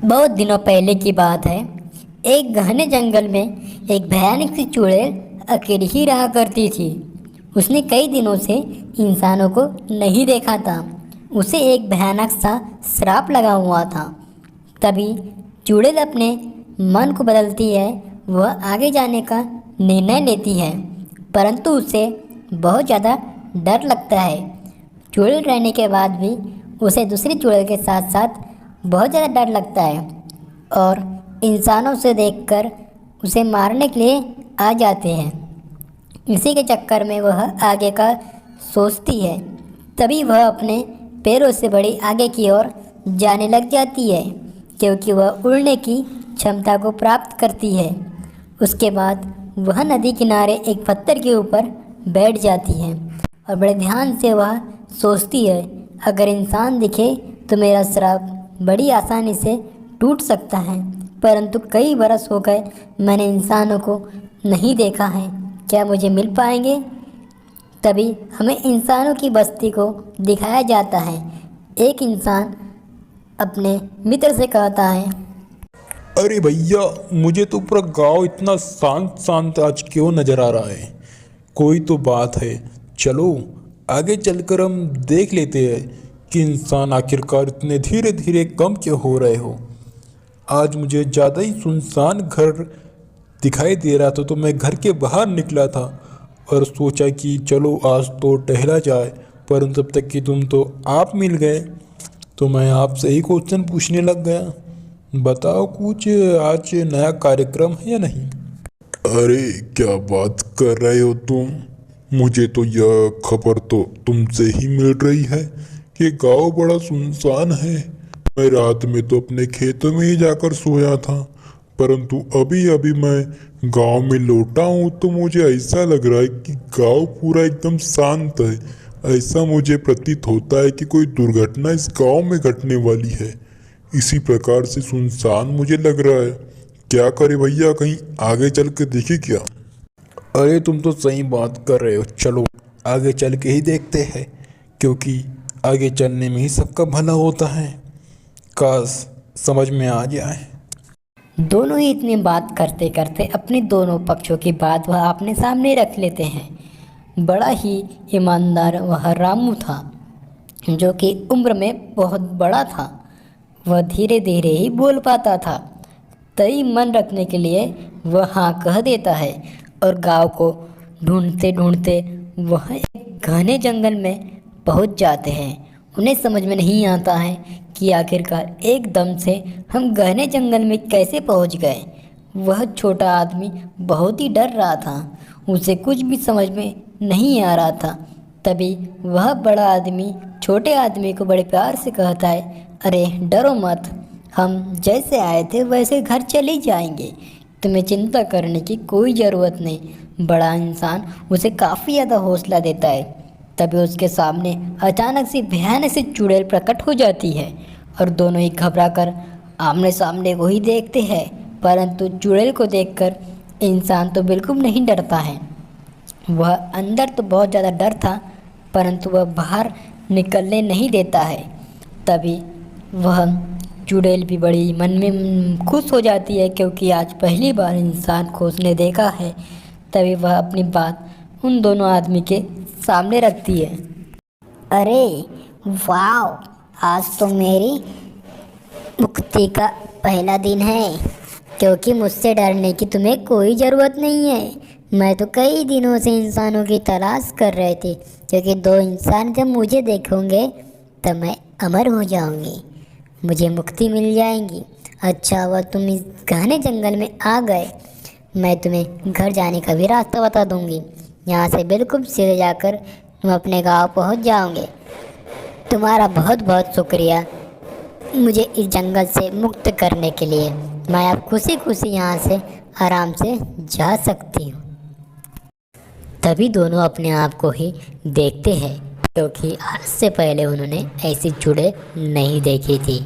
बहुत दिनों पहले की बात है। एक घने जंगल में एक भयानक सी चुड़ैल अकेली ही रहा करती थी। उसने कई दिनों से इंसानों को नहीं देखा था। उसे एक भयानक सा श्राप लगा हुआ था। तभी चुड़ैल अपने मन को बदलती है। वह आगे जाने का निर्णय लेती है, परंतु उसे बहुत ज़्यादा डर लगता है। चुड़ैल रहने के बाद भी उसे दूसरी चुड़ैल के साथ साथ बहुत ज़्यादा डर लगता है और इंसानों से देखकर उसे मारने के लिए आ जाते हैं। इसी के चक्कर में वह आगे का सोचती है। तभी वह अपने पैरों से बड़ी आगे की ओर जाने लग जाती है, क्योंकि वह उड़ने की क्षमता को प्राप्त करती है। उसके बाद वह नदी किनारे एक पत्थर के ऊपर बैठ जाती है और बड़े ध्यान से वह सोचती है, अगर इंसान दिखे तो मेरा श्राप बड़ी आसानी से टूट सकता है। परंतु कई बरस हो गए मैंने इंसानों को नहीं देखा है, क्या मुझे मिल पाएंगे? तभी हमें इंसानों की बस्ती को दिखाया जाता है। एक इंसान अपने मित्र से कहता है, अरे भैया, मुझे तो पूरा गांव इतना शांत शांत आज क्यों नजर आ रहा है। कोई तो बात है। चलो आगे चलकर हम देख लेते हैं कि इंसान आखिरकार इतने धीरे धीरे कम क्यों हो रहे हो। आज मुझे ज़्यादा ही सुनसान घर दिखाई दे रहा था, तो मैं घर के बाहर निकला था और सोचा कि चलो आज तो टहला जाए, परंतु तब तक कि तुम तो आप मिल गए, तो मैं आपसे ही क्वेश्चन पूछने लग गया। बताओ कुछ आज नया कार्यक्रम है या नहीं। अरे क्या बात कर रहे हो तुम। मुझे तो यह खबर तो तुमसे ही मिल रही है कि गांव बड़ा सुनसान है। मैं रात में तो अपने खेतों में ही जाकर सोया था, परंतु अभी अभी मैं गांव में लौटा हूँ तो मुझे ऐसा लग रहा है कि गांव पूरा एकदम शांत है। ऐसा मुझे प्रतीत होता है कि कोई दुर्घटना इस गांव में घटने वाली है। इसी प्रकार से सुनसान मुझे लग रहा है। क्या करे भैया, कहीं आगे चल के देखे क्या। अरे तुम तो सही बात कर रहे हो, चलो आगे चल के ही देखते हैं, क्योंकि आगे चलने में ही सबका भला होता है। काश समझ में आ जाए। दोनों ही इतनी बात करते करते अपने दोनों पक्षों की बात वह अपने सामने रख लेते हैं। बड़ा ही ईमानदार वह रामू था, जो कि उम्र में बहुत बड़ा था। वह धीरे धीरे ही बोल पाता था। तभी मन रखने के लिए वह हाँ कह देता है और गांव को ढूंढते ढूंढते वह एक घने जंगल में पहुंच जाते हैं। उन्हें समझ में नहीं आता है कि आखिरकार एकदम से हम घने जंगल में कैसे पहुंच गए। वह छोटा आदमी बहुत ही डर रहा था, उसे कुछ भी समझ में नहीं आ रहा था। तभी वह बड़ा आदमी छोटे आदमी को बड़े प्यार से कहता है, अरे डरो मत, हम जैसे आए थे वैसे घर चले जाएंगे, तुम्हें चिंता करने की कोई ज़रूरत नहीं। बड़ा इंसान उसे काफ़ी ज़्यादा हौसला देता है। तभी उसके सामने अचानक से भयानक से चुड़ैल प्रकट हो जाती है और दोनों ही घबराकर आमने सामने को ही देखते हैं। परंतु चुड़ैल को देखकर इंसान तो बिल्कुल नहीं डरता है। वह अंदर तो बहुत ज़्यादा डर था, परंतु वह बाहर निकलने नहीं देता है। तभी वह चुड़ैल भी बड़ी मन में खुश हो जाती है, क्योंकि आज पहली बार इंसान को उसने देखा है। तभी वह अपनी बात उन दोनों आदमी के सामने रखती है। अरे वाह, आज तो मेरी मुक्ति का पहला दिन है, क्योंकि मुझसे डरने की तुम्हें कोई ज़रूरत नहीं है। मैं तो कई दिनों से इंसानों की तलाश कर रहे थे, क्योंकि दो इंसान जब मुझे देखोगे तब मैं अमर हो जाऊंगी, मुझे मुक्ति मिल जाएगी। अच्छा हुआ तुम इस घने जंगल में आ गए। मैं तुम्हें घर जाने का भी रास्ता बता दूंगी। यहाँ से बिल्कुल सीधे जाकर तुम अपने गांव पहुँच जाओगे। तुम्हारा बहुत बहुत शुक्रिया मुझे इस जंगल से मुक्त करने के लिए। मैं अब खुशी खुशी यहाँ से आराम से जा सकती हूँ। तभी दोनों अपने आप को ही देखते हैं, क्योंकि आज से पहले उन्होंने ऐसी चुड़ैल नहीं देखी थी।